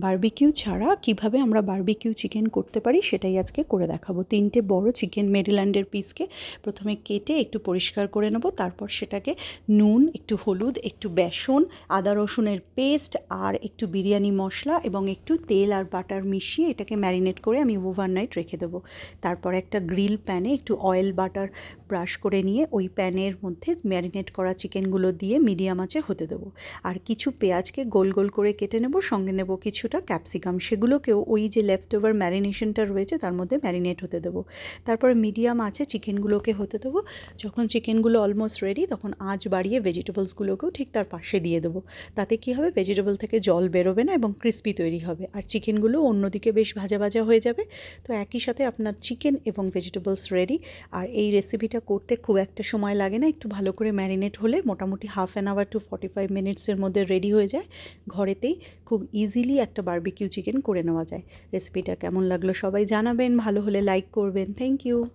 Barbecue ছাড়া কিভাবে আমরা বারবিকিউ চিকেন করতে পারি সেটাই আজকে করে দেখাবো। 3টে বড় চিকেন মেরিল্যান্ডের পিসকে প্রথমে কেটে একটু পরিষ্কার করে নেব। তারপর সেটাকে নুন, একটু হলুদ, একটু বেসন, আদা রসুনের পেস্ট আর একটু বিরিয়ানি মশলা এবং একটু তেল আর বাটার মিশিয়ে এটাকে ম্যারিনেট করে আমি ওভারনাইট রেখে দেবো। তারপর একটা গ্রিল প্যানে একটু অয়েল বাটার ব্রাশ করে নিয়ে ওই প্যানের মধ্যে ম্যারিনেট করা চিকেনগুলো দিয়ে মিডিয়াম আঁচে হতে দেবো। আর কিছু পেঁয়াজকে গোল গোল করে কেটে নেব, সঙ্গে নেব কিছুটা ক্যাপসিকাম, সেগুলোকেও ওই যে লেফট ওভার ম্যারিনেশনটা রয়েছে তার মধ্যে ম্যারিনেট হতে দেবো। তারপরে মিডিয়াম আঁচে চিকেনগুলোকে হতে দেবো। যখন চিকেনগুলো অলমোস্ট রেডি তখন আঁচ বাড়িয়ে ভেজিটেবলসগুলোকেও ঠিক তার পাশে দিয়ে দেবো। তাতে কী হবে, ভেজিটেবল থেকে জল বেরোবে না এবং ক্রিস্পি তৈরি হবে, আর চিকেনগুলো অন্যদিকে বেশ ভাজা ভাজা হয়ে যাবে। তো একই সাথে আপনার চিকেন এবং ভেজিটেবলস রেডি। আর এই রেসিপিটা করতে খুব একটা সময় লাগে না, একটু ভালো করে ম্যারিনেট হলে মোটামুটি 1/2 hour to 45 মিনিটসের মধ্যে রেডি হয়ে যায়। ঘরেতেই খুব ইজিলি একটা বারবিকিউ চিকেন করে নেওয়া যায়। রেসিপিটা কেমন লাগলো সবাই জানাবেন, ভালো হলে লাইক করবেন। Thank you.